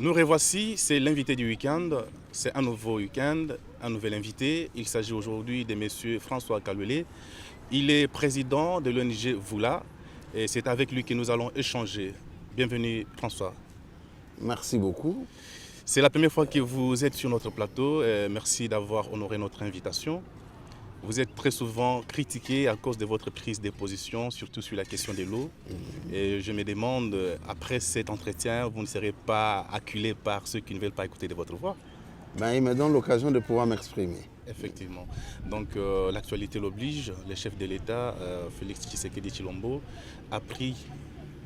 Nous revoici, c'est l'invité du week-end. C'est un nouveau week-end, un nouvel invité. Il s'agit aujourd'hui de M. François Kalwele. Il est président de l'ONG Voula et c'est avec lui que nous allons échanger. Bienvenue François. Merci beaucoup. C'est la première fois que vous êtes sur notre plateau. Merci d'avoir honoré notre invitation. Vous êtes très souvent critiqué à cause de votre prise de position, surtout sur la question de l'eau. Et je me demande, après cet entretien, vous ne serez pas acculé par ceux qui ne veulent pas écouter de votre voix? Il me donne l'occasion de pouvoir m'exprimer. Effectivement. Donc l'actualité l'oblige. Le chef de l'État, Félix Tshisekedi Tshilombo, a pris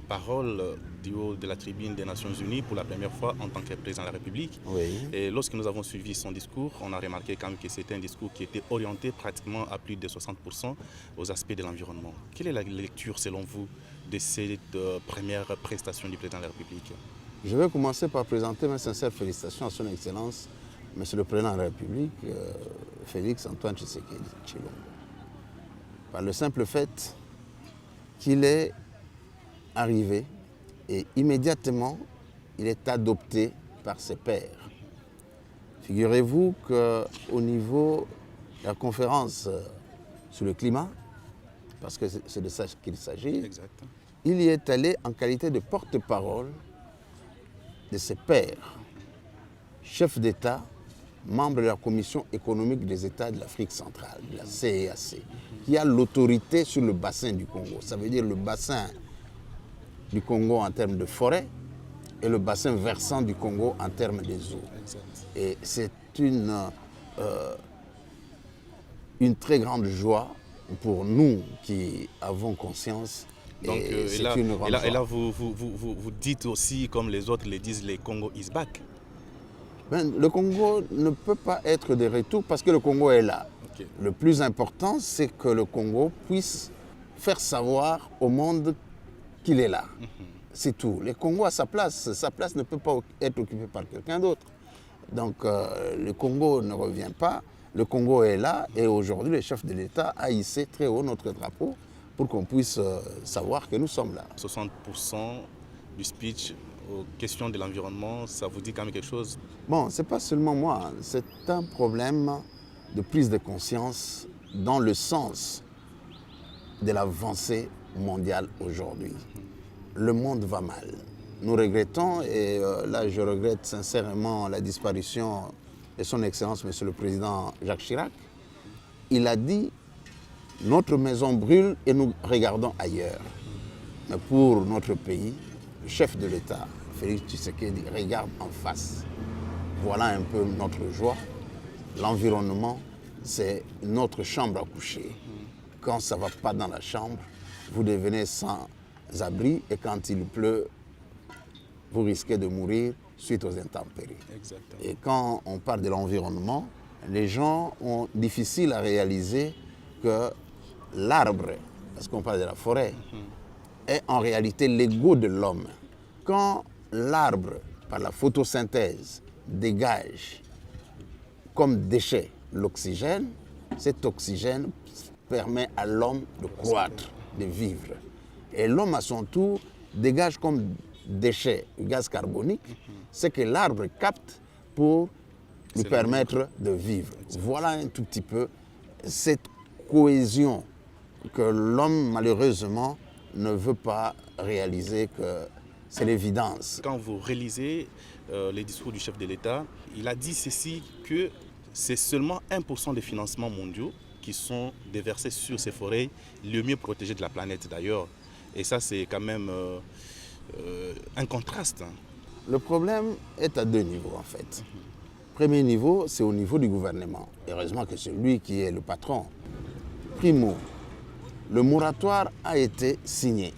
parole du haut de la tribune des Nations Unies pour la première fois en tant que président de la République. Oui. Et lorsque nous avons suivi son discours, on a remarqué quand même que c'était un discours qui était orienté pratiquement à plus de 60% aux aspects de l'environnement. Quelle est la lecture selon vous de cette première prestation du président de la République? Je vais commencer par présenter mes sincères félicitations à son Excellence, Monsieur le Président de la République, Félix Antoine Tshisekedi Tshilombo. Par le simple fait qu'il est arrivé et immédiatement il est adopté par ses pairs. Figurez-vous qu'au niveau de la conférence sur le climat, parce que c'est de ça qu'il s'agit, il y est allé en qualité de porte-parole de ses pairs, chef d'État, membre de la Commission économique des États de l'Afrique centrale, de la CEAC, qui a l'autorité sur le bassin du Congo. Ça veut dire le bassin du Congo en termes de forêt et le bassin versant du Congo en termes des eaux. Et c'est une très grande joie pour nous qui avons conscience. Donc, et là vous dites aussi, comme les autres le disent, le Congo is back. Le Congo ne peut pas être de retour parce que le Congo est là. Okay. Le plus important, c'est que le Congo puisse faire savoir au monde qu'il est là. C'est tout. Le Congo a sa place ne peut pas être occupée par quelqu'un d'autre. Donc le Congo ne revient pas, le Congo est là et aujourd'hui le chef de l'État a hissé très haut notre drapeau pour qu'on puisse savoir que nous sommes là. 60% du speech aux questions de l'environnement, ça vous dit quand même quelque chose? Bon, c'est pas seulement moi, c'est un problème de prise de conscience dans le sens de l'avancée mondiale aujourd'hui. Le monde va mal. Nous regrettons, et là je regrette sincèrement la disparition de son Excellence, Monsieur le Président Jacques Chirac. Il a dit, notre maison brûle et nous regardons ailleurs. Mais pour notre pays, le chef de l'État, Félix Tshisekedi, regarde en face. Voilà un peu notre joie. L'environnement, c'est notre chambre à coucher. Quand ça ne va pas dans la chambre, vous devenez sans abri et quand il pleut, vous risquez de mourir suite aux intempéries. Exactement. Et quand on parle de l'environnement, les gens ont difficile à réaliser que l'arbre, parce qu'on parle de la forêt, est en réalité l'ego de l'homme. Quand l'arbre, par la photosynthèse, dégage comme déchet l'oxygène, cet oxygène permet à l'homme de croître, de vivre. Et l'homme, à son tour, dégage comme déchet le gaz carbonique, ce que l'arbre capte pour lui permettre de vivre. Voilà un tout petit peu cette cohésion que l'homme, malheureusement, ne veut pas réaliser, que c'est l'évidence. Quand vous réalisez les discours du chef de l'État, il a dit ceci, que c'est seulement 1% des financements mondiaux qui sont déversés sur ces forêts, le mieux protégées de la planète d'ailleurs. Et ça, c'est quand même un contraste. Le problème est à deux niveaux, en fait. Premier niveau, c'est au niveau du gouvernement. Heureusement que c'est lui qui est le patron. Primo, le moratoire a été signé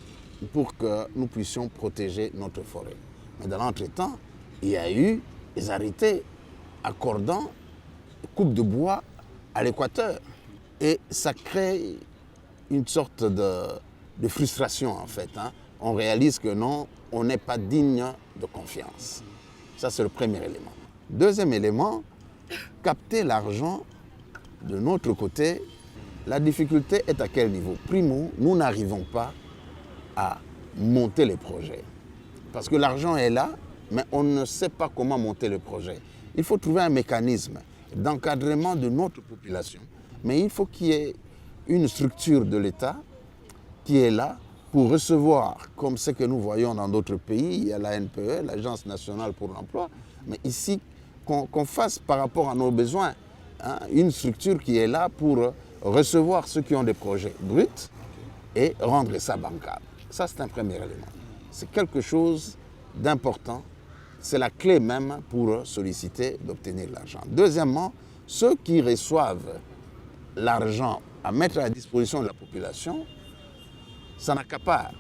pour que nous puissions protéger notre forêt. Mais dans l'entretemps, il y a eu des arrêtés accordant coupe de bois à l'équateur. Et ça crée une sorte de frustration, en fait. On réalise que non, on n'est pas digne de confiance. Ça, c'est le premier élément. Deuxième élément, capter l'argent de notre côté. La difficulté est à quel niveau? Primo, nous n'arrivons pas à monter les projets. Parce que l'argent est là, mais on ne sait pas comment monter le projet. Il faut trouver un mécanisme d'encadrement de notre population, mais il faut qu'il y ait une structure de l'État qui est là pour recevoir, comme ce que nous voyons dans d'autres pays. Il y a la NPE, l'Agence nationale pour l'emploi, mais ici, qu'on fasse par rapport à nos besoins, hein, une structure qui est là pour recevoir ceux qui ont des projets bruts et rendre ça bancable. Ça, c'est un premier élément. C'est quelque chose d'important. C'est la clé même pour solliciter, d'obtenir l'argent. Deuxièmement, ceux qui reçoivent l'argent à mettre à la disposition de la population, ça n'accapare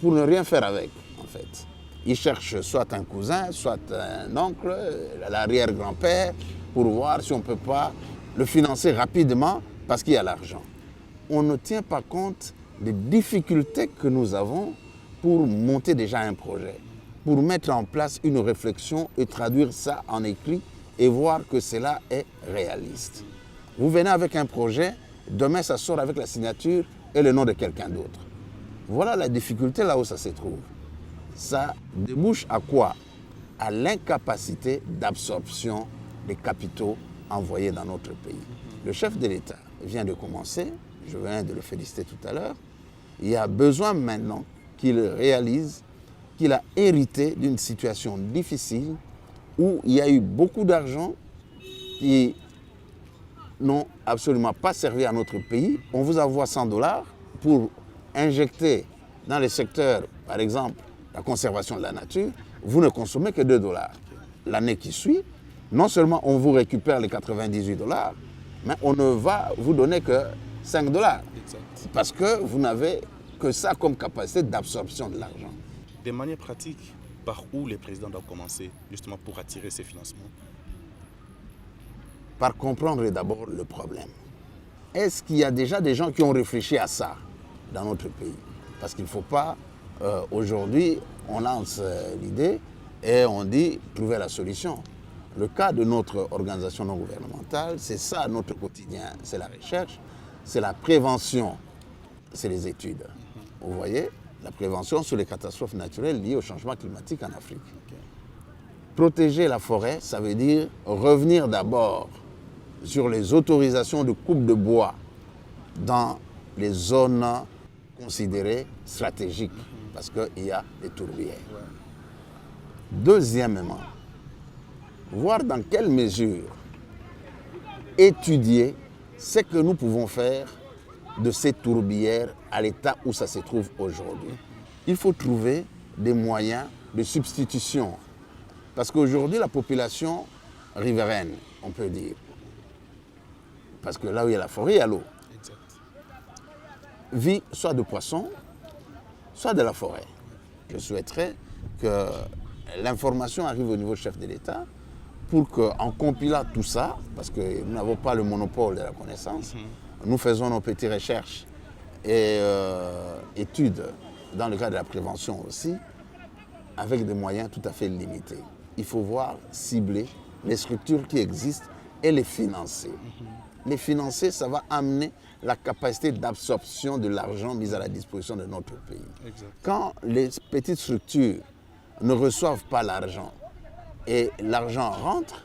pour ne rien faire avec, en fait. Ils cherchent soit un cousin, soit un oncle, l'arrière-grand-père, pour voir si on ne peut pas le financer rapidement parce qu'il y a l'argent. On ne tient pas compte des difficultés que nous avons pour monter déjà un projet, pour mettre en place une réflexion et traduire ça en écrit et voir que cela est réaliste. Vous venez avec un projet, demain ça sort avec la signature et le nom de quelqu'un d'autre. Voilà la difficulté là où ça se trouve. Ça débouche à quoi? À l'incapacité d'absorption des capitaux envoyés dans notre pays. Le chef de l'État vient de commencer, je viens de le féliciter tout à l'heure. Il y a besoin maintenant qu'il réalise qu'il a hérité d'une situation difficile où il y a eu beaucoup d'argent qui n'ont absolument pas servi à notre pays. On vous envoie 100 $ pour injecter dans les secteurs, par exemple, la conservation de la nature, vous ne consommez que 2 $. L'année qui suit, non seulement on vous récupère les 98 $, mais on ne va vous donner que 5 $. Exact. Parce que vous n'avez que ça comme capacité d'absorption de l'argent. De manière pratique, par où les présidents doivent commencer justement pour attirer ces financements? Par comprendre d'abord le problème. Est-ce qu'il y a déjà des gens qui ont réfléchi à ça dans notre pays? Parce qu'il ne faut pas, aujourd'hui, on lance l'idée et on dit trouver la solution. Le cas de notre organisation non gouvernementale, c'est ça notre quotidien, c'est la recherche, c'est la prévention, c'est les études. Vous voyez, la prévention sur les catastrophes naturelles liées au changement climatique en Afrique. Protéger la forêt, ça veut dire revenir d'abord sur les autorisations de coupe de bois dans les zones considérées stratégiques, parce qu'il y a des tourbières. Deuxièmement, voir dans quelle mesure étudier ce que nous pouvons faire de ces tourbières à l'état où ça se trouve aujourd'hui. Il faut trouver des moyens de substitution. Parce qu'aujourd'hui, la population riveraine, on peut dire, parce que là où il y a la forêt, il y a l'eau, vit soit de poissons, soit de la forêt. Je souhaiterais que l'information arrive au niveau du chef de l'État pour qu'en compilant tout ça, parce que nous n'avons pas le monopole de la connaissance, nous faisons nos petites recherches et études dans le cadre de la prévention aussi, avec des moyens tout à fait limités. Il faut voir, cibler les structures qui existent et les financer. Les financer, ça va amener la capacité d'absorption de l'argent mis à la disposition de notre pays. Exact. Quand les petites structures ne reçoivent pas l'argent et l'argent rentre,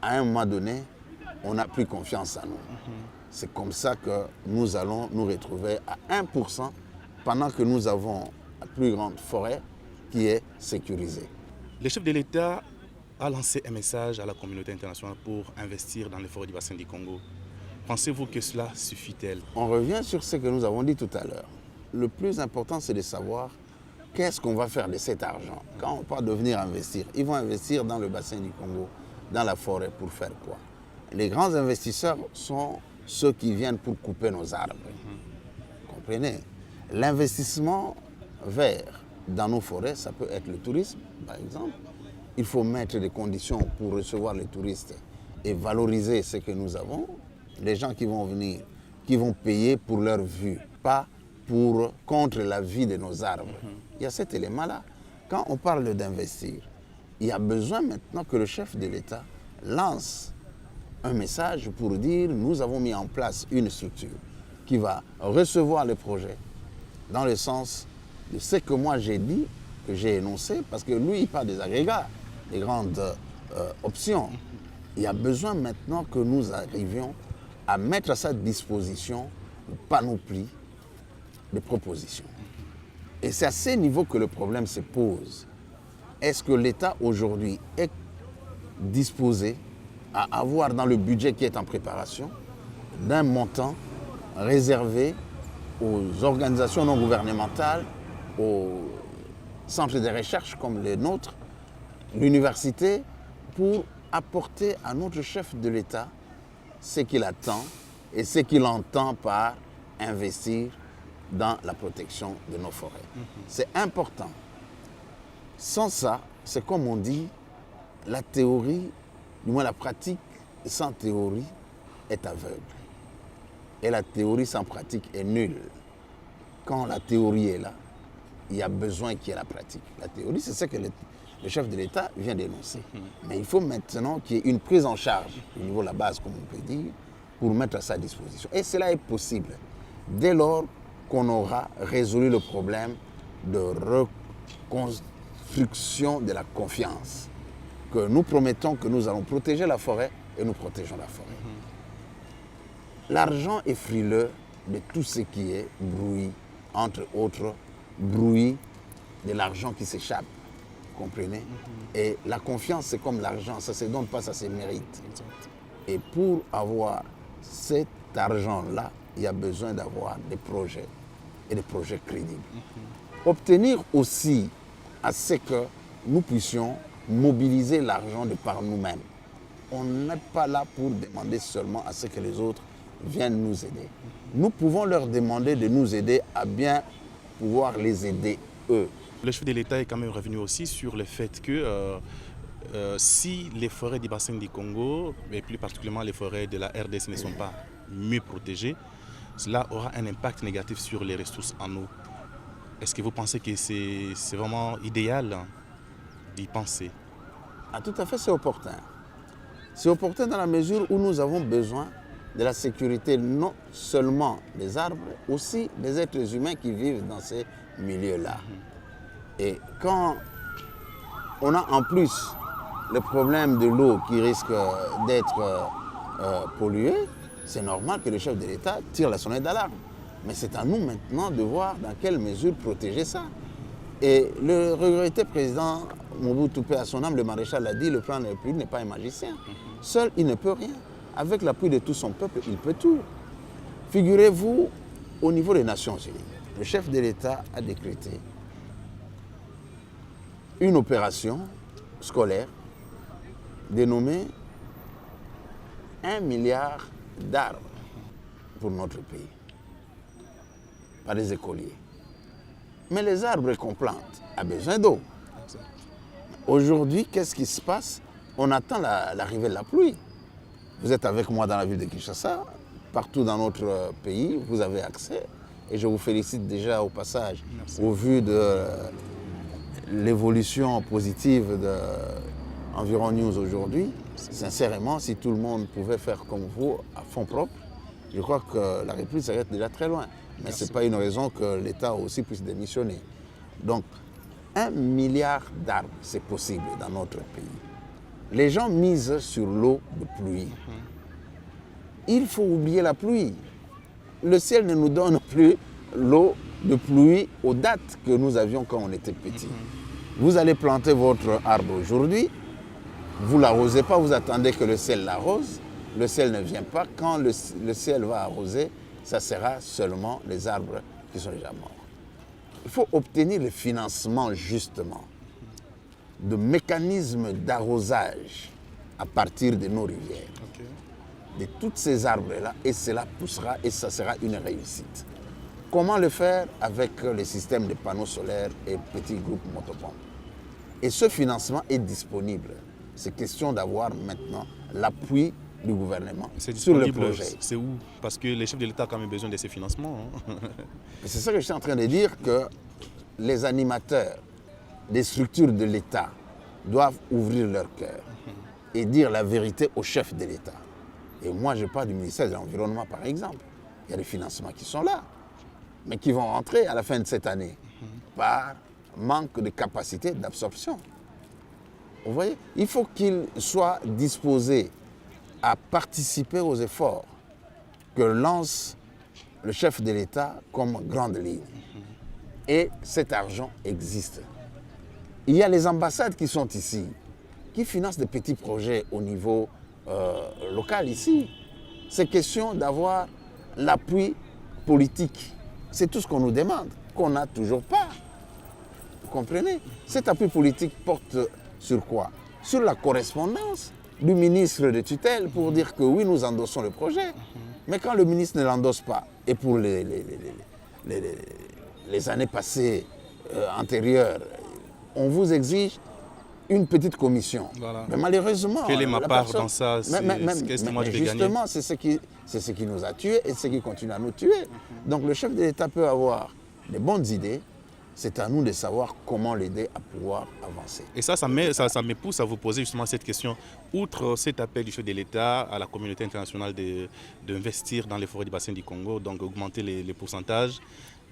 à un moment donné, on n'a plus confiance en nous. C'est comme ça que nous allons nous retrouver à 1% pendant que nous avons la plus grande forêt qui est sécurisée. Le chef de l'État a lancé un message à la communauté internationale pour investir dans les forêts du bassin du Congo. Pensez-vous que cela suffit-elle? On revient sur ce que nous avons dit tout à l'heure. Le plus important, c'est de savoir qu'est-ce qu'on va faire de cet argent. Quand on parle de venir investir, ils vont investir dans le bassin du Congo, dans la forêt, pour faire quoi? Les grands investisseurs sont ceux qui viennent pour couper nos arbres. Comprenez? L'investissement vert dans nos forêts, ça peut être le tourisme, par exemple. Il faut mettre des conditions pour recevoir les touristes et valoriser ce que nous avons. Les gens qui vont venir, qui vont payer pour leur vue, pas contre la vie de nos arbres. Il y a cet élément-là. Quand on parle d'investir, il y a besoin maintenant que le chef de l'État lance un message pour dire nous avons mis en place une structure qui va recevoir les projets dans le sens de ce que moi j'ai dit que j'ai énoncées, parce que lui, il parle des agrégats, des grandes options. Il y a besoin maintenant que nous arrivions à mettre à sa disposition une panoplie de propositions. Et c'est à ces niveaux que le problème se pose. Est-ce que l'État aujourd'hui est disposé à avoir dans le budget qui est en préparation d'un montant réservé aux organisations non gouvernementales, aux centres de recherche comme les nôtres, l'université, pour apporter à notre chef de l'État ce qu'il attend et ce qu'il entend par investir dans la protection de nos forêts. C'est important. Sans ça, c'est comme on dit, la théorie, du moins la pratique sans théorie est aveugle. Et la théorie sans pratique est nulle. Quand la théorie est là, il y a besoin qu'il y ait la pratique. La théorie, c'est ce que le chef de l'État vient d'énoncer. Mais il faut maintenant qu'il y ait une prise en charge au niveau de la base, comme on peut dire, pour mettre à sa disposition. Et cela est possible dès lors qu'on aura résolu le problème de reconstruction de la confiance. Que nous promettons que nous allons protéger la forêt et nous protégeons la forêt. L'argent est frileux de tout ce qui est bruit, entre autres, bruit de l'argent qui s'échappe. Vous comprenez? Et la confiance, c'est comme l'argent, ça ne se donne pas, ça se mérite. Et pour avoir cet argent-là, il y a besoin d'avoir des projets et des projets crédibles. Obtenir aussi à ce que nous puissions mobiliser l'argent de par nous-mêmes. On n'est pas là pour demander seulement à ce que les autres viennent nous aider. Nous pouvons leur demander de nous aider à bien pouvoir les aider eux. Le chef de l'État est quand même revenu aussi sur le fait que si les forêts du bassin du Congo, et plus particulièrement les forêts de la RDC, ne sont pas mieux protégées, cela aura un impact négatif sur les ressources en eau. Est-ce que vous pensez que c'est vraiment idéal d'y penser? Ah, tout à fait, c'est opportun. C'est opportun dans la mesure où nous avons besoin de la sécurité non seulement des arbres, aussi des êtres humains qui vivent dans ces milieux-là. Et quand on a en plus le problème de l'eau qui risque d'être polluée, c'est normal que le chef de l'État tire la sonnette d'alarme. Mais c'est à nous maintenant de voir dans quelle mesure protéger ça. Et le regretté président Mobutu Paix à son âme, le maréchal l'a dit, le président de la République n'est pas un magicien. Seul, il ne peut rien. Avec l'appui de tout son peuple, il peut tout. Figurez-vous, au niveau des Nations Unies, le chef de l'État a décrété une opération scolaire dénommée 1 milliard d'arbres pour notre pays, par les écoliers. Mais les arbres qu'on plante ont besoin d'eau. Aujourd'hui, qu'est-ce qui se passe? On attend l'arrivée de la pluie. Vous êtes avec moi dans la ville de Kinshasa, partout dans notre pays, vous avez accès. Et je vous félicite déjà au passage. Merci. Au vu de l'évolution positive de Environ News aujourd'hui. Sincèrement, si tout le monde pouvait faire comme vous, à fond propre, je crois que la République serait déjà très loin. Mais ce n'est pas une raison que l'État aussi puisse démissionner. Donc, 1 milliard d'arbres, c'est possible dans notre pays. Les gens misent sur l'eau de pluie. Il faut oublier la pluie. Le ciel ne nous donne plus l'eau de pluie aux dates que nous avions quand on était petits. Vous allez planter votre arbre aujourd'hui, vous ne l'arrosez pas, vous attendez que le ciel l'arrose. Le ciel ne vient pas. Quand le ciel va arroser, ça sera seulement les arbres qui sont déjà morts. Il faut obtenir le financement justement de mécanismes d'arrosage à partir de nos rivières, de tous ces arbres-là, et cela poussera et ça sera une réussite. Comment le faire? Avec les systèmes de panneaux solaires et petits groupes motopompes. Et ce financement est disponible. C'est question d'avoir maintenant l'appui du gouvernement sur le projet. C'est où? Parce que les chefs de l'État ont quand même besoin de ces financements. C'est ça que je suis en train de dire, que les animateurs des structures de l'État doivent ouvrir leur cœur et dire la vérité au chef de l'État. Et moi, je parle du ministère de l'Environnement, par exemple. Il y a des financements qui sont là, mais qui vont rentrer à la fin de cette année par manque de capacité d'absorption. Vous voyez, il faut qu'il soit disposé à participer aux efforts que lance le chef de l'État comme grande ligne. Et cet argent existe. Il y a les ambassades qui sont ici, qui financent des petits projets au niveau local ici. C'est question d'avoir l'appui politique. C'est tout ce qu'on nous demande, qu'on n'a toujours pas. Vous comprenez? Cet appui politique porte sur quoi? Sur la correspondance du ministre de tutelle pour dire que oui, nous endossons le projet. Mais quand le ministre ne l'endosse pas, et pour les années passées, antérieures, on vous exige une petite commission. Voilà. Mais malheureusement... Quelle est ma part dans ça? Qu'est-ce que moi je vais gagner? Justement, c'est ce qui nous a tués et ce qui continue à nous tuer. Donc le chef de l'État peut avoir des bonnes idées. C'est à nous de savoir comment l'aider à pouvoir avancer. Et ça me pousse à vous poser justement cette question. Outre cet appel du chef de l'État à la communauté internationale d'investir dans les forêts du bassin du Congo, donc augmenter les pourcentages,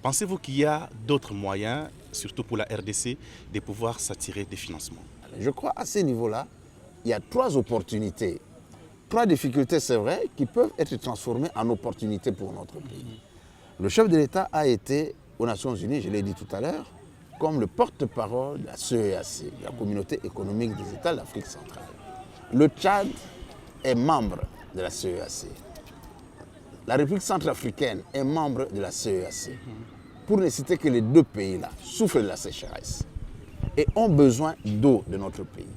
pensez-vous qu'il y a d'autres moyens, surtout pour la RDC, de pouvoir s'attirer des financements? Je crois à ce niveau-là, il y a 3 opportunités. 3 difficultés, c'est vrai, qui peuvent être transformées en opportunités pour notre pays. Le chef de l'État a été aux Nations Unies, je l'ai dit tout à l'heure, comme le porte-parole de la CEAC, la Communauté économique des États d'Afrique centrale. Le Tchad est membre de la CEAC. La République centrafricaine est membre de la CEAC. Pour ne citer que les 2 pays-là, souffrent de la sécheresse et ont besoin d'eau de notre pays.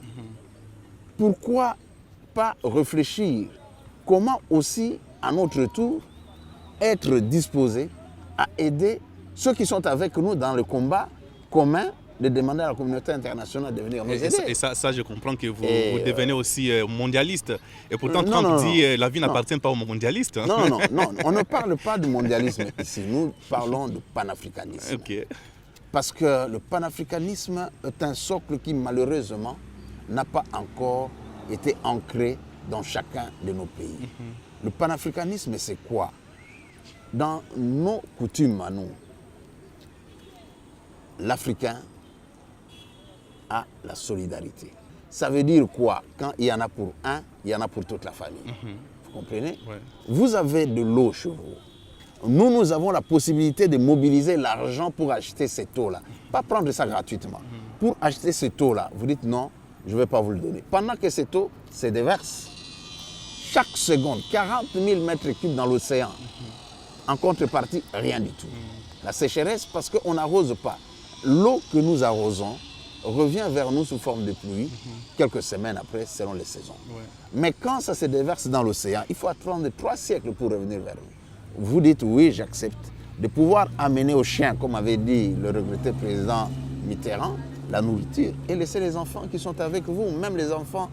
Pourquoi pas réfléchir comment aussi, à notre tour, être disposé à aider ceux qui sont avec nous dans le combat commun de demander à la communauté internationale de venir nous aider. Et ça, je comprends que vous devenez aussi mondialiste. Et pourtant, Trump dit la vie n'appartient pas aux mondialistes. Non, on ne parle pas de mondialisme ici. Nous parlons de panafricanisme. Okay. Parce que le panafricanisme est un socle qui, malheureusement, n'a pas encore été ancré dans chacun de nos pays. Le panafricanisme, c'est quoi? Dans nos coutumes à nous, l'Africain a la solidarité. Ça veut dire quoi? Quand il y en a pour un, il y en a pour toute la famille. Vous comprenez? Ouais. Vous avez de l'eau chez vous. Nous avons la possibilité de mobiliser l'argent pour acheter cette eau-là. Pas prendre ça gratuitement. Pour acheter cette eau-là, vous dites non, je ne vais pas vous le donner. Pendant que cette eau se déverse, chaque seconde, 40 000 mètres cubes dans l'océan. En contrepartie, rien du tout. La sécheresse, parce qu'on n'arrose pas. L'eau que nous arrosons revient vers nous sous forme de pluie quelques semaines après, selon les saisons. Ouais. Mais quand ça se déverse dans l'océan, il faut attendre 3 siècles pour revenir vers nous. Vous dites oui, j'accepte de pouvoir amener aux chiens, comme avait dit le regretté président Mitterrand, la nourriture et laisser les enfants qui sont avec vous, même les enfants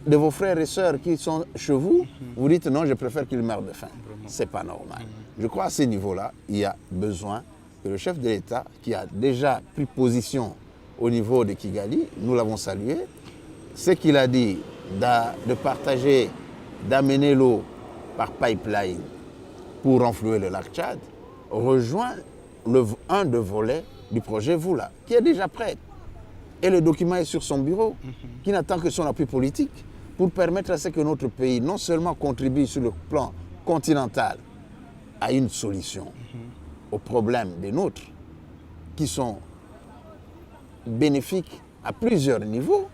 de vos frères et sœurs qui sont chez vous, vous dites non, je préfère qu'ils meurent de faim. Ce n'est pas normal. Je crois à ce niveau-là, il y a besoin que le chef de l'État, qui a déjà pris position au niveau de Kigali, nous l'avons salué, ce qu'il a dit de partager, d'amener l'eau par pipeline pour renflouer le lac Tchad, rejoint un des volets du projet Voula, qui est déjà prêt. Et le document est sur son bureau, qui n'attend que son appui politique pour permettre à ce que notre pays non seulement contribue sur le plan continental à une solution aux problèmes des nôtres, qui sont bénéfiques à plusieurs niveaux,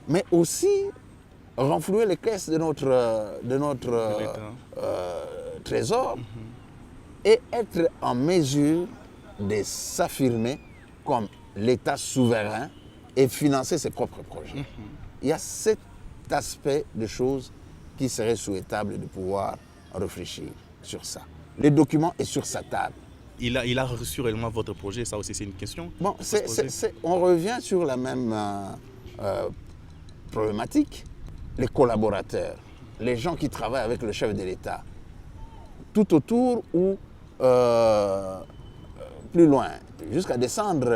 mais aussi renflouer les caisses de notre trésor et être en mesure de s'affirmer comme l'État souverain et financer ses propres projets. Il y a cet aspect de choses qui serait souhaitable de pouvoir réfléchir sur ça. Le document est sur sa table. Il a reçu réellement votre projet, ça aussi c'est une question. Bon, on revient sur la même problématique. Les collaborateurs, les gens qui travaillent avec le chef de l'État, tout autour ou plus loin, jusqu'à descendre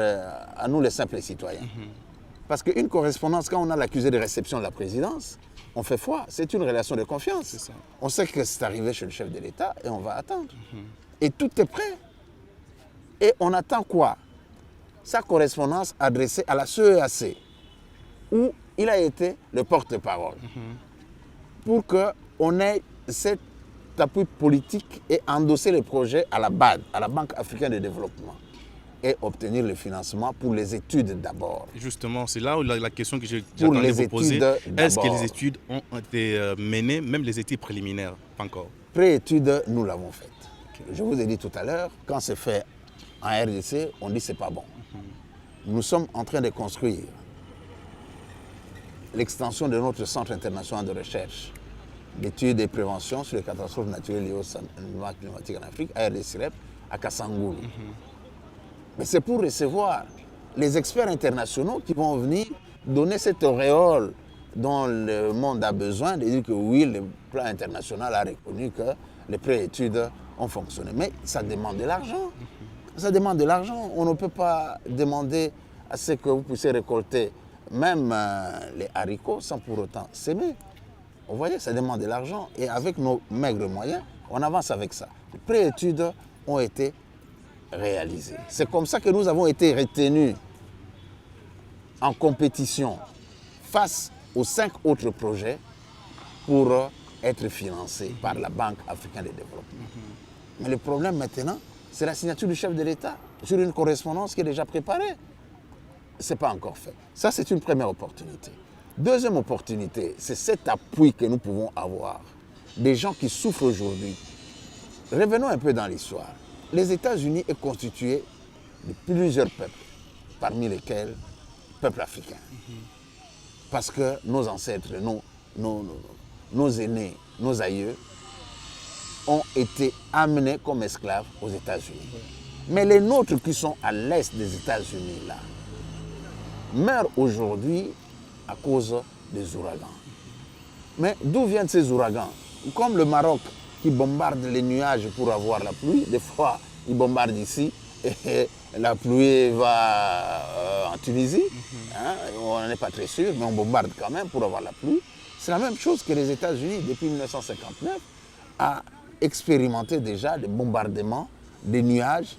à nous les simples citoyens. Parce qu'une correspondance, quand on a l'accusé de réception de la présidence, on fait foi, c'est une relation de confiance. On sait que c'est arrivé chez le chef de l'État et on va attendre. Et tout est prêt. Et on attend quoi? sa correspondance adressée à la CEAC, où il a été le porte-parole, pour qu'on ait cet appui politique et endosser les projets à la BAD, à la Banque africaine de développement, et obtenir le financement pour les études d'abord. Justement, c'est là où la question que Pour j'attendais les vous poser. études Est-ce que d'abord. les études ont été menées, même les études préliminaires? Pas encore. Pré-études, nous l'avons faite. Je vous ai dit tout à l'heure, quand c'est fait en RDC, on dit c'est pas bon. Nous sommes en train de construire l'extension de notre centre international de recherche, d'études et prévention sur les catastrophes naturelles liées au changement climatique en Afrique, ARDC-REP, à Kassangoul. Mais c'est pour recevoir les experts internationaux qui vont venir donner cette auréole dont le monde a besoin, de dire que oui, le plan international a reconnu que les pré-études ont fonctionné. Mais ça demande de l'argent. Ça demande de l'argent. On ne peut pas demander à ce que vous puissiez récolter même les haricots sans pour autant s'aimer. Vous voyez, ça demande de l'argent. Et avec nos maigres moyens, on avance avec ça. Les pré-études ont été réalisées. C'est comme ça que nous avons été retenus en compétition face aux 5 autres projets pour être financés par la Banque africaine de développement. Mais le problème maintenant, c'est la signature du chef de l'État sur une correspondance qui est déjà préparée. Ce n'est pas encore fait. Ça, c'est une première opportunité. Deuxième opportunité, c'est cet appui que nous pouvons avoir des gens qui souffrent aujourd'hui. Revenons un peu dans l'histoire. Les États-Unis est constitué de plusieurs peuples, parmi lesquels le peuple africain. Parce que nos ancêtres, nos aînés, nos aïeux ont été amenés comme esclaves aux États-Unis. Mais les nôtres qui sont à l'est des États-Unis, là, meurent aujourd'hui à cause des ouragans. Mais d'où viennent ces ouragans? Comme le Maroc qui bombarde les nuages pour avoir la pluie, des fois ils bombardent ici et la pluie va en Tunisie. Hein, on n'est pas très sûr, mais on bombarde quand même pour avoir la pluie. C'est la même chose que les États-Unis, depuis 1959, a expérimenté déjà des bombardements, des nuages.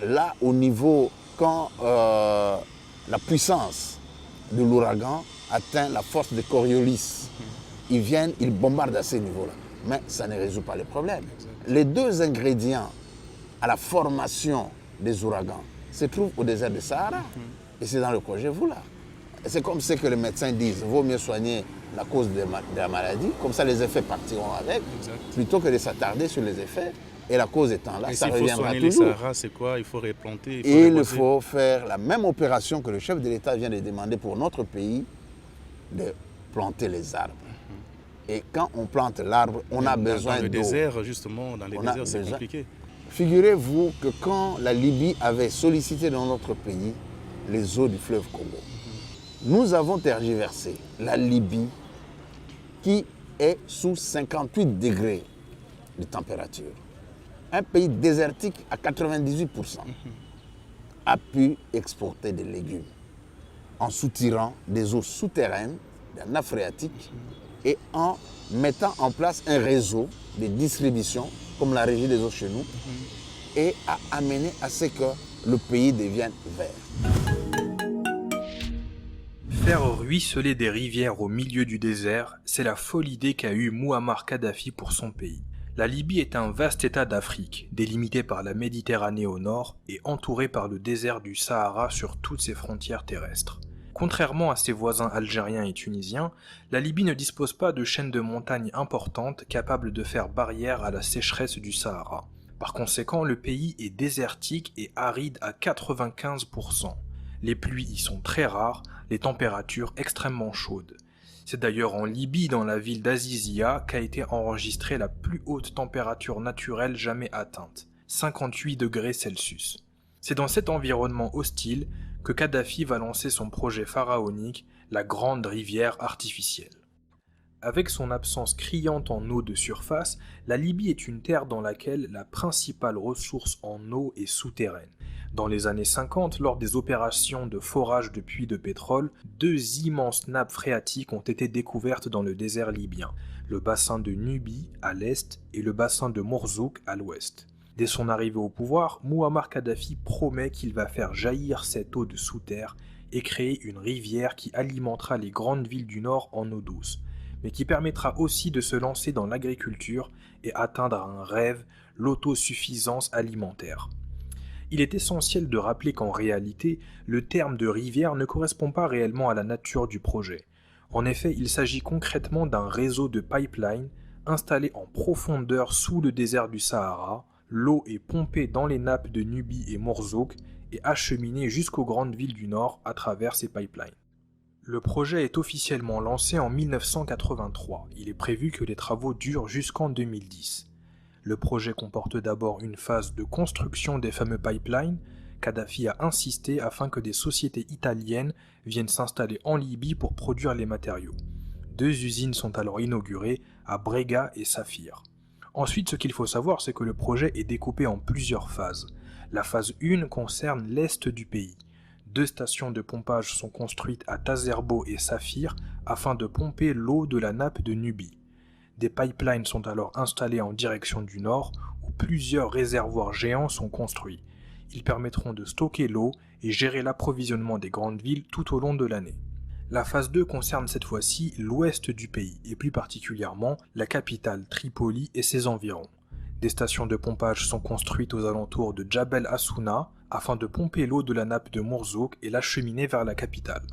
Là, au niveau, quand la puissance de l'ouragan atteint la force de Coriolis, ils viennent, ils bombardent à ces niveaux-là. Mais ça ne résout pas le problème. Les deux ingrédients à la formation des ouragans se trouvent au désert du Sahara. Et c'est dans le projet Voula. C'est comme ce que les médecins disent, il vaut mieux soigner la cause de la maladie, comme ça les effets partiront avec, plutôt que de s'attarder sur les effets. Et la cause étant là, ça reviendra toujours. Et s'il faut soigner les Sahara, c'est quoi? Il faut replanter, il faut faire la même opération que le chef de l'État vient de demander pour notre pays, de planter les arbres. Et quand on plante l'arbre, on a besoin d'eau. Dans le désert, justement, dans les déserts, c'est compliqué. Figurez-vous que quand la Libye avait sollicité dans notre pays les eaux du fleuve Congo, nous avons tergiversé la Libye qui est sous 58 degrés de température. Un pays désertique à 98% a pu exporter des légumes en soutirant des eaux souterraines, des nappes phréatiques et en mettant en place un réseau de distribution comme la régie des eaux chez nous et a amené à ce que le pays devienne vert. Faire ruisseler des rivières au milieu du désert, c'est la folle idée qu'a eue Mouammar Kadhafi pour son pays. La Libye est un vaste état d'Afrique, délimité par la Méditerranée au nord et entouré par le désert du Sahara sur toutes ses frontières terrestres. Contrairement à ses voisins algériens et tunisiens, la Libye ne dispose pas de chaînes de montagnes importantes capables de faire barrière à la sécheresse du Sahara. Par conséquent, le pays est désertique et aride à 95%. Les pluies y sont très rares, les températures extrêmement chaudes. C'est d'ailleurs en Libye, dans la ville d'Azizia, qu'a été enregistrée la plus haute température naturelle jamais atteinte, 58 degrés Celsius. C'est dans cet environnement hostile que Kadhafi va lancer son projet pharaonique, la Grande Rivière Artificielle. Avec son absence criante en eau de surface, la Libye est une terre dans laquelle la principale ressource en eau est souterraine. Dans les années 50, lors des opérations de forage de puits de pétrole, 2 immenses nappes phréatiques ont été découvertes dans le désert libyen, le bassin de Nubie à l'est et le bassin de Mourzouk à l'ouest. Dès son arrivée au pouvoir, Mouammar Kadhafi promet qu'il va faire jaillir cette eau de sous terre et créer une rivière qui alimentera les grandes villes du Nord en eau douce, mais qui permettra aussi de se lancer dans l'agriculture et atteindre un rêve, l'autosuffisance alimentaire. Il est essentiel de rappeler qu'en réalité, le terme de rivière ne correspond pas réellement à la nature du projet. En effet, il s'agit concrètement d'un réseau de pipelines installé en profondeur sous le désert du Sahara. L'eau est pompée dans les nappes de Nubie et Mourzouk et acheminée jusqu'aux grandes villes du Nord à travers ces pipelines. Le projet est officiellement lancé en 1983. Il est prévu que les travaux durent jusqu'en 2010. Le projet comporte d'abord une phase de construction des fameux pipelines. Kadhafi a insisté afin que des sociétés italiennes viennent s'installer en Libye pour produire les matériaux. 2 usines sont alors inaugurées à Brega et Saphir. Ensuite, ce qu'il faut savoir, c'est que le projet est découpé en plusieurs phases. La phase 1 concerne l'est du pays. 2 stations de pompage sont construites à Tazerbo et Saphir afin de pomper l'eau de la nappe de Nubie. Des pipelines sont alors installés en direction du nord, où plusieurs réservoirs géants sont construits. Ils permettront de stocker l'eau et gérer l'approvisionnement des grandes villes tout au long de l'année. La phase 2 concerne cette fois-ci l'ouest du pays, et plus particulièrement la capitale Tripoli et ses environs. Des stations de pompage sont construites aux alentours de Djabel Assouna afin de pomper l'eau de la nappe de Mourzouk et l'acheminer vers la capitale.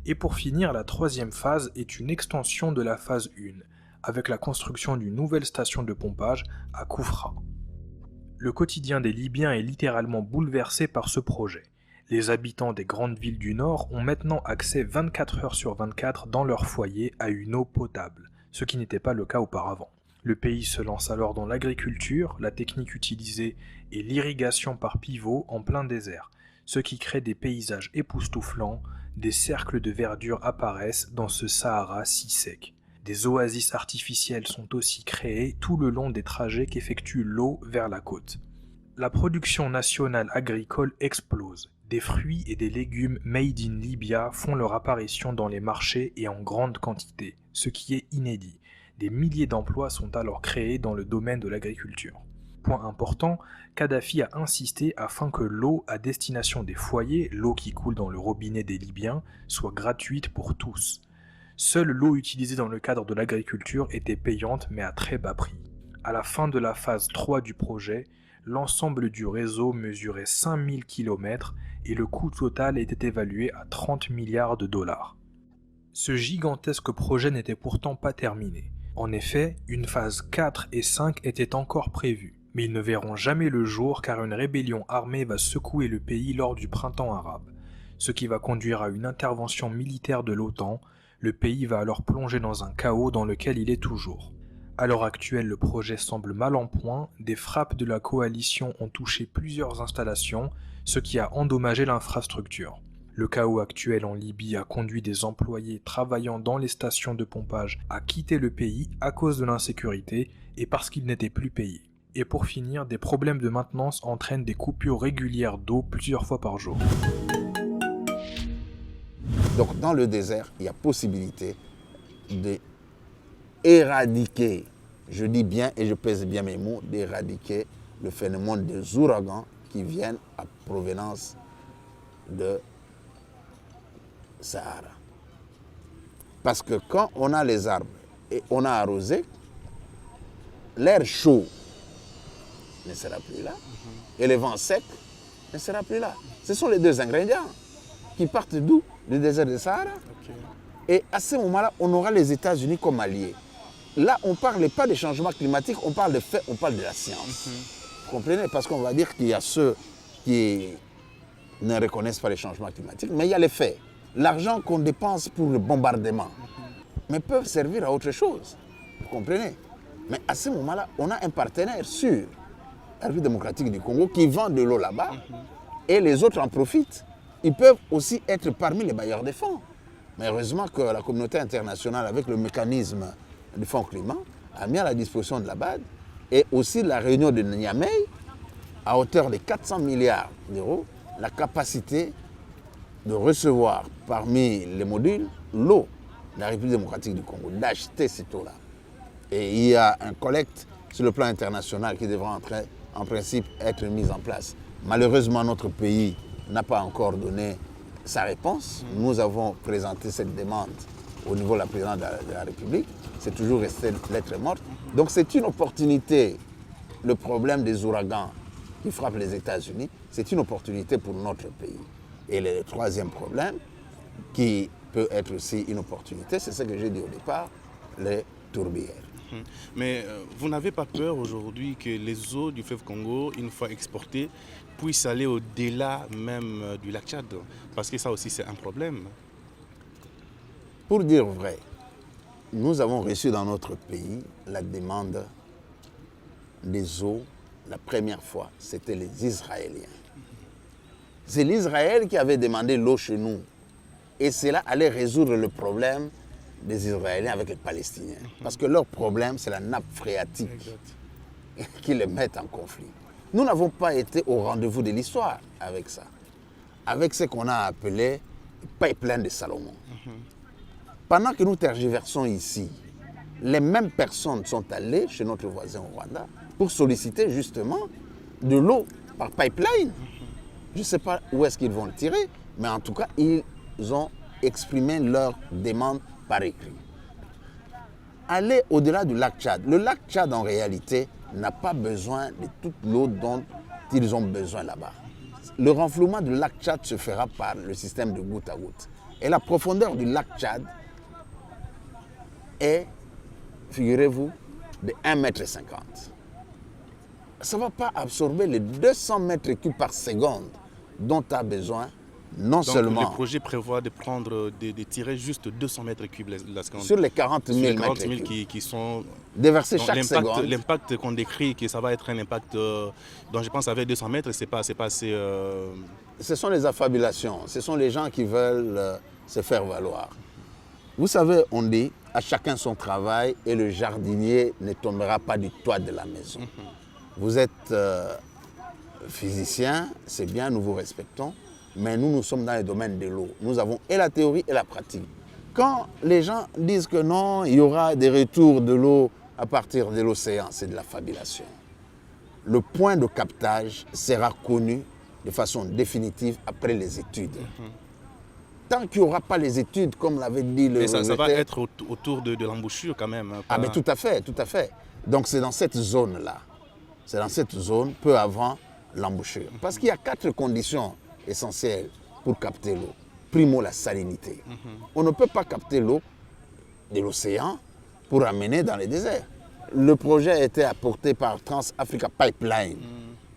Et pour finir, la 3e phase est une extension de la phase 1, avec la construction d'une nouvelle station de pompage à Koufra. Le quotidien des Libyens est littéralement bouleversé par ce projet. Les habitants des grandes villes du Nord ont maintenant accès 24 heures sur 24 dans leur foyer à une eau potable, ce qui n'était pas le cas auparavant. Le pays se lance alors dans l'agriculture, la technique utilisée est l'irrigation par pivot en plein désert, ce qui crée des paysages époustouflants, des cercles de verdure apparaissent dans ce Sahara si sec. Des oasis artificielles sont aussi créées tout le long des trajets qu'effectue l'eau vers la côte. La production nationale agricole explose. Des fruits et des légumes made in Libya font leur apparition dans les marchés et en grande quantité, ce qui est inédit. Des milliers d'emplois sont alors créés dans le domaine de l'agriculture. Point important, Kadhafi a insisté afin que l'eau à destination des foyers, l'eau qui coule dans le robinet des Libyens, soit gratuite pour tous. Seule l'eau utilisée dans le cadre de l'agriculture était payante mais à très bas prix. À la fin de la phase 3 du projet, l'ensemble du réseau mesurait 5000 km et le coût total était évalué à 30 milliards de dollars. Ce gigantesque projet n'était pourtant pas terminé. En effet, une phase 4 et 5 étaient encore prévues, mais ils ne verront jamais le jour car une rébellion armée va secouer le pays lors du printemps arabe, ce qui va conduire à une intervention militaire de l'OTAN. Le pays va alors plonger dans un chaos dans lequel il est toujours. À l'heure actuelle, le projet semble mal en point, des frappes de la coalition ont touché plusieurs installations, ce qui a endommagé l'infrastructure. Le chaos actuel en Libye a conduit des employés travaillant dans les stations de pompage à quitter le pays à cause de l'insécurité et parce qu'ils n'étaient plus payés. Et pour finir, des problèmes de maintenance entraînent des coupures régulières d'eau plusieurs fois par jour. Donc dans le désert, il y a possibilité d'éradiquer, je dis bien et je pèse bien mes mots, d'éradiquer le phénomène des ouragans qui viennent à provenance de Sahara. Parce que quand on a les arbres et on a arrosé, l'air chaud ne sera plus là et le vent sec ne sera plus là. Ce sont les 2 ingrédients qui partent d'où? Du désert de Sahara. Okay. Et à ce moment-là, on aura les États-Unis comme alliés. Là, on ne parle pas des changements climatiques, on parle de faits, on parle de la science. Vous comprenez? Parce qu'on va dire qu'il y a ceux qui ne reconnaissent pas les changements climatiques, mais il y a les faits. L'argent qu'on dépense pour le bombardement, mais peuvent servir à autre chose. Vous comprenez? Mais à ce moment-là, on a un partenaire sûr, la République démocratique du Congo, qui vend de l'eau là-bas, et les autres en profitent. Ils peuvent aussi être parmi les bailleurs des fonds. Mais heureusement que la communauté internationale, avec le mécanisme du Fonds climat, a mis à la disposition de la BAD et aussi la réunion de Niamey, à hauteur de 400 milliards d'euros, la capacité de recevoir parmi les modules l'eau de la République démocratique du Congo, d'acheter cette eau-là. Et il y a un collecte sur le plan international qui devra entrer en principe être mise en place. Malheureusement, notre pays n'a pas encore donné sa réponse. Nous avons présenté cette demande au niveau de la présidente de la République. C'est toujours resté lettre morte. Donc c'est une opportunité. Le problème des ouragans qui frappent les États-Unis, c'est une opportunité pour notre pays. Et le troisième problème, qui peut être aussi une opportunité, c'est ce que j'ai dit au départ, les tourbières. Mais vous n'avez pas peur aujourd'hui que les eaux du fleuve Congo, une fois exportées, puissent aller au-delà même du lac Tchad? Parce que ça aussi, c'est un problème. Pour dire vrai, nous avons reçu dans notre pays la demande des eaux. La première fois, c'était les Israéliens. C'est l'Israël qui avait demandé l'eau chez nous. Et cela allait résoudre le problème des Israéliens avec les Palestiniens. Parce que leur problème, c'est la nappe phréatique qui les met en conflit. Nous n'avons pas été au rendez-vous de l'histoire avec ça. Avec ce qu'on a appelé pipeline de Salomon. Pendant que nous tergiversons ici, les mêmes personnes sont allées chez notre voisin au Rwanda pour solliciter justement de l'eau par pipeline. Je ne sais pas où est-ce qu'ils vont le tirer, mais en tout cas, ils ont exprimé leur demande par écrit. Aller au-delà du lac Tchad. Le lac Tchad, en réalité, n'a pas besoin de toute l'eau dont ils ont besoin là-bas. Le renflouement du lac Tchad se fera par le système de goutte à goutte. Et la profondeur du lac Tchad est, figurez-vous, de 1,50 m. Ça ne va pas absorber les 200 mètres cubes par seconde dont a besoin non Donc, seulement... le projet prévoit de prendre, de tirer juste 200 mètres cubes la seconde. Sur les 40 000 mètres cubes qui sont... déversés chaque seconde. L'impact qu'on décrit, que ça va être un impact dont je pense avec 200 mètres, c'est pas assez... Ce sont les affabulations, ce sont les gens qui veulent se faire valoir. Vous savez, on dit, à chacun son travail et le jardinier ne tombera pas du toit de la maison. Vous êtes physicien, c'est bien, nous vous respectons, mais nous sommes dans le domaine de l'eau. Nous avons et la théorie et la pratique. Quand les gens disent que non, il y aura des retours de l'eau à partir de l'océan, c'est de la fabulation. Le point de captage sera connu de façon définitive après les études. Tant qu'il n'y aura pas les études, comme l'avait dit le... Mais ça va être autour de l'embouchure quand même. Ah mais tout à fait, tout à fait. Donc c'est dans cette zone-là. C'est dans cette zone, peu avant l'embouchure. Parce qu'il y a 4 conditions essentielles pour capter l'eau. Primo, la salinité. On ne peut pas capter l'eau de l'océan pour amener dans les déserts. Le projet a été apporté par Trans-Africa Pipeline,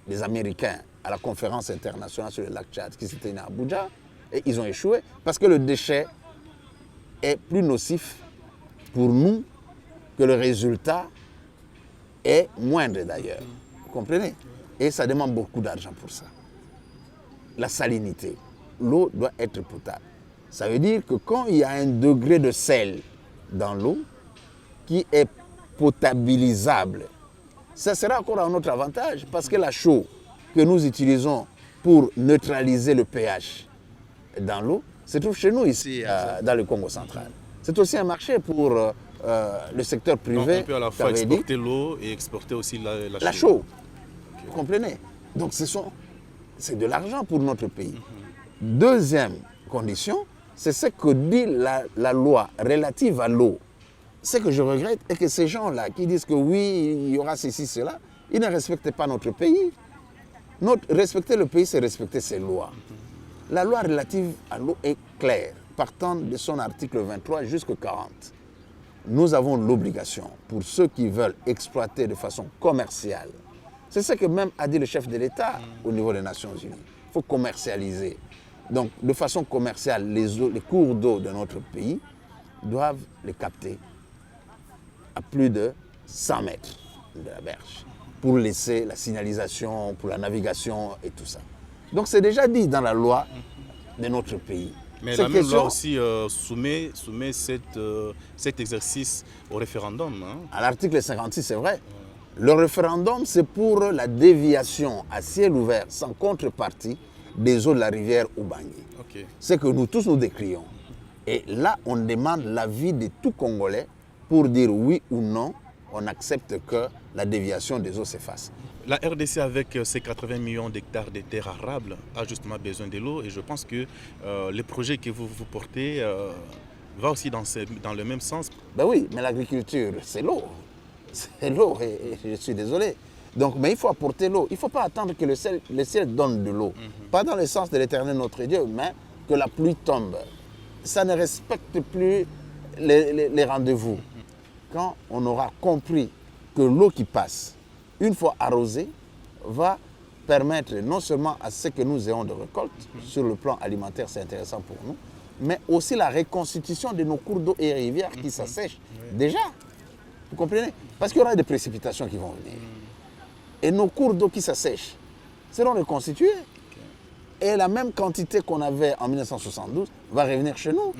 des Américains, à la conférence internationale sur le lac Tchad, qui s'était tenue à Abuja, et ils ont échoué parce que le déchet est plus nocif pour nous que le résultat est moindre d'ailleurs. Vous comprenez? Et ça demande beaucoup d'argent pour ça. La salinité. L'eau doit être potable. Ça veut dire que quand il y a un degré de sel dans l'eau qui est potabilisable, ça sera encore à notre avantage parce que la chaux que nous utilisons pour neutraliser le pH dans l'eau se trouve chez nous ici dans le Congo central. C'est aussi un marché pour le secteur privé. Donc on peut à la fois exporter l'eau et exporter aussi la chaux. Okay. Vous comprenez? Donc c'est de l'argent pour notre pays. Deuxième condition, c'est ce que dit la loi relative à l'eau. Ce que je regrette est que ces gens-là qui disent que oui, il y aura ceci, cela, ils ne respectent pas notre pays. Respecter le pays, c'est respecter ses lois. La loi relative à l'eau est claire, partant de son article 23 jusqu'au 40. Nous avons l'obligation, pour ceux qui veulent exploiter de façon commerciale, c'est ce que même a dit le chef de l'État au niveau des Nations Unies. Il faut commercialiser. Donc, de façon commerciale, les cours d'eau de notre pays doivent les capter à plus de 100 mètres de la berge pour laisser la signalisation, pour la navigation et tout ça. Donc, c'est déjà dit dans la loi de notre pays. Mais la même loi aussi soumet cet exercice au référendum. Hein. À l'article 56, c'est vrai. Le référendum, c'est pour la déviation à ciel ouvert, sans contrepartie, des eaux de la rivière Ubangui. Okay. C'est que nous tous nous décrions. Et là, on demande l'avis de tout Congolais pour dire oui ou non, on accepte que la déviation des eaux s'efface. La RDC, avec ses 80 millions d'hectares de terres arables, a justement besoin de l'eau. Et je pense que les projets que vous portez va aussi dans le même sens. Ben oui, mais l'agriculture, c'est l'eau. C'est l'eau, et je suis désolé. Donc, mais il faut apporter l'eau. Il ne faut pas attendre que le ciel donne de l'eau. Pas dans le sens de l'Éternel notre Dieu, mais que la pluie tombe. Ça ne respecte plus les rendez-vous. Quand on aura compris que l'eau qui passe, une fois arrosée, va permettre non seulement à ce que nous ayons de récoltes, sur le plan alimentaire c'est intéressant pour nous, mais aussi la reconstitution de nos cours d'eau et rivières qui s'assèchent déjà. Vous comprenez? Parce qu'il y aura des précipitations qui vont venir. Et nos cours d'eau qui s'assèchent seront reconstitués. Et la même quantité qu'on avait en 1972 va revenir chez nous.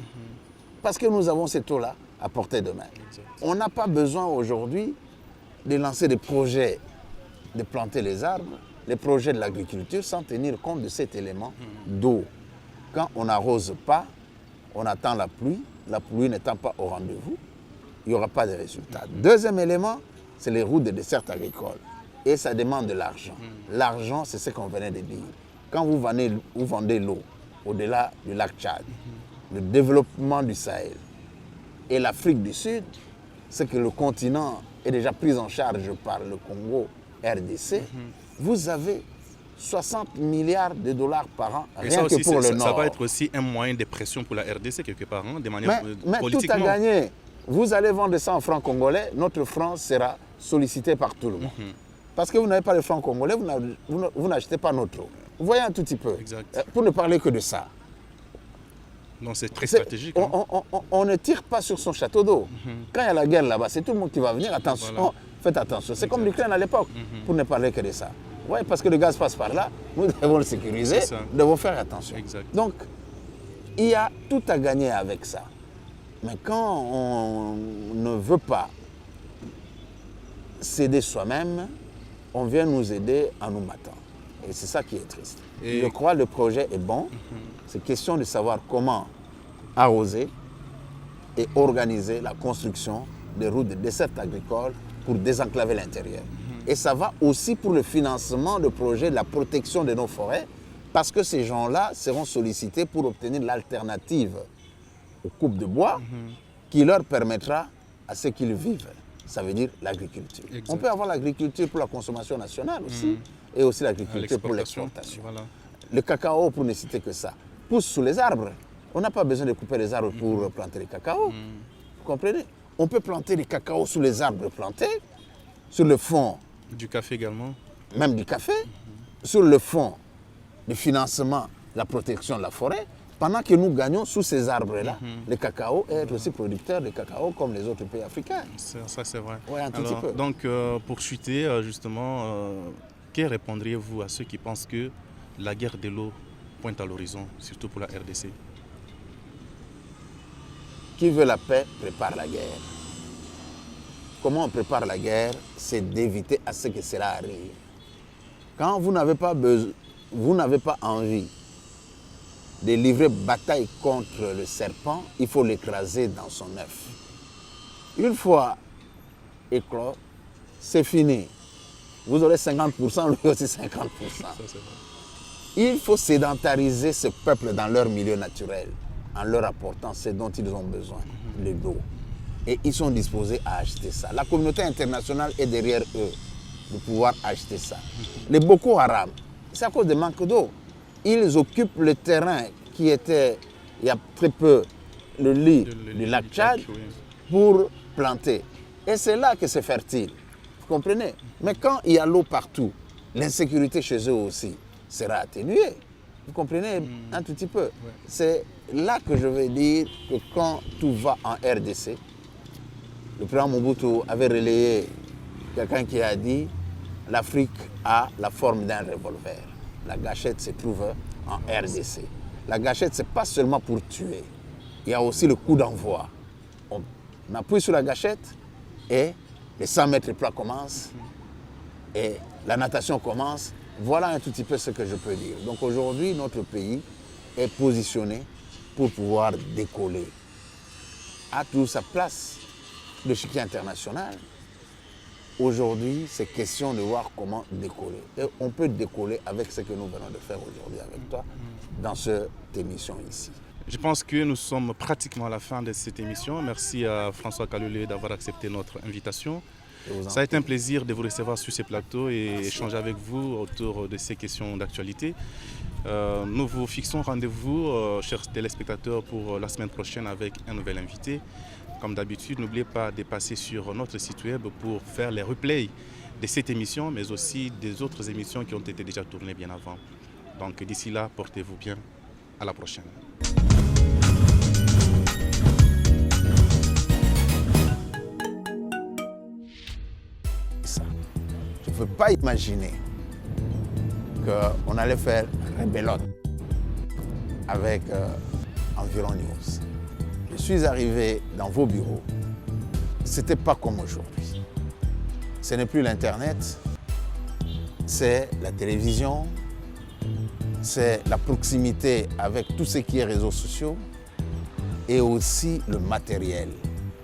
Parce que nous avons cette eau-là à portée de main. On n'a pas besoin aujourd'hui de lancer des projets, de planter les arbres, les projets de l'agriculture sans tenir compte de cet élément d'eau. Quand on n'arrose pas, on attend la pluie n'étant pas au rendez-vous, il n'y aura pas de résultat. Deuxième élément, c'est les routes de dessert agricole. Et ça demande de l'argent. L'argent, c'est ce qu'on venait de dire. Quand vous vendez l'eau au-delà du lac Tchad, le développement du Sahel et l'Afrique du Sud, c'est que le continent est déjà pris en charge par le Congo RDC, vous avez 60 milliards de dollars par an, rien que pour le Nord. Ça va être aussi un moyen de pression pour la RDC quelque part, hein, de manière politiquement. Mais tout a gagné. Vous allez vendre ça en francs congolais, notre franc sera sollicité par tout le monde. Parce que vous n'avez pas le franc congolais, vous n'achetez pas notre eau. Vous voyez un tout petit peu. Pour ne parler que de ça. Donc c'est très stratégique. Hein. On ne tire pas sur son château d'eau. Quand il y a la guerre là-bas, c'est tout le monde qui va venir. Attention, voilà. Faites attention. C'est comme l'Ukraine à l'époque, pour ne parler que de ça. Ouais, parce que le gaz passe par là, nous devons le sécuriser, nous devons faire attention. Donc, il y a tout à gagner avec ça. Mais quand on ne veut pas s'aider soi-même, on vient nous aider en nous matant. Et c'est ça qui est triste. Et je crois que le projet est bon. C'est question de savoir comment arroser et organiser la construction des routes de dessert agricole pour désenclaver l'intérieur. Et ça va aussi pour le financement de projets de la protection de nos forêts, parce que ces gens-là seront sollicités pour obtenir l'alternative aux coupes de bois qui leur permettra à ce qu'ils vivent. Ça veut dire l'agriculture. On peut avoir l'agriculture pour la consommation nationale aussi, et aussi l'agriculture pour l'exportation. Voilà. Le cacao, pour ne citer que ça, pousse sous les arbres. On n'a pas besoin de couper les arbres pour planter les cacao. Vous comprenez? On peut planter des cacao sous les arbres plantés, sur le fond. Du café également. Même du café, sur le fond du financement de la protection de la forêt, pendant que nous gagnons sous ces arbres-là, le cacao et être aussi producteur de cacao comme les autres pays africains. Ça, c'est vrai. Ouais, un tout petit peu. Donc, pour chuter, justement, que répondriez-vous à ceux qui pensent que la guerre de l'eau pointe à l'horizon, surtout pour la RDC? Qui veut la paix prépare la guerre. Comment on prépare la guerre? C'est d'éviter à ce que cela arrive. Quand vous n'avez pas envie de livrer bataille contre le serpent, il faut l'écraser dans son œuf. Une fois éclos, c'est fini. Vous aurez 50%, lui aussi 50%. Il faut sédentariser ce peuple dans leur milieu naturel, en leur apportant ce dont ils ont besoin, de l'eau. Et ils sont disposés à acheter ça. La communauté internationale est derrière eux, de pouvoir acheter ça. Les Boko Haram, c'est à cause du manque d'eau. Ils occupent le terrain qui était, il y a très peu, le lit du lac Tchad pour planter. Et c'est là que c'est fertile. Vous comprenez? Mais quand il y a l'eau partout, l'insécurité chez eux aussi sera atténuée. Vous comprenez un tout petit peu? C'est là que je veux dire que quand tout va en RDC, le président Mobutu avait relayé quelqu'un qui a dit « l'Afrique a la forme d'un revolver ». La gâchette se trouve en RDC. La gâchette, ce n'est pas seulement pour tuer. Il y a aussi le coup d'envoi. On appuie sur la gâchette et les 100 mètres plats commencent et la natation commence. Voilà un tout petit peu ce que je peux dire. Donc aujourd'hui, notre pays est positionné pour pouvoir décoller. A toujours sa place, l'échiquier international. Aujourd'hui, c'est question de voir comment décoller. Et on peut décoller avec ce que nous venons de faire aujourd'hui avec toi dans cette émission ici. Je pense que nous sommes pratiquement à la fin de cette émission. Merci à François Kalule d'avoir accepté notre invitation. Ça a été un plaisir de vous recevoir sur ce plateau et échanger avec vous autour de ces questions d'actualité. Nous vous fixons rendez-vous, chers téléspectateurs, pour la semaine prochaine avec un nouvel invité. Comme d'habitude, n'oubliez pas de passer sur notre site web pour faire les replays de cette émission, mais aussi des autres émissions qui ont été déjà tournées bien avant. Donc d'ici là, portez-vous bien. À la prochaine. Je ne peux pas imaginer qu'on allait faire rebelote avec Environ News. Je suis arrivé dans vos bureaux. Ce n'était pas comme aujourd'hui. Ce n'est plus l'Internet, c'est la télévision, c'est la proximité avec tout ce qui est réseaux sociaux et aussi le matériel.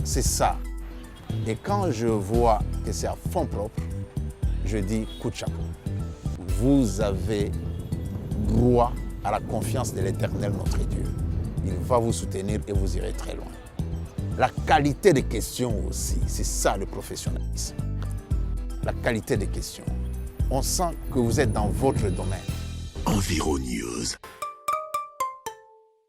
C'est ça. Et quand je vois que c'est à fond propre, je dis coup de chapeau. Vous avez droit à la confiance de l'Éternel, notre Dieu. Il va vous soutenir et vous irez très loin. La qualité des questions aussi, c'est ça le professionnalisme. La qualité des questions. On sent que vous êtes dans votre domaine. Environ News.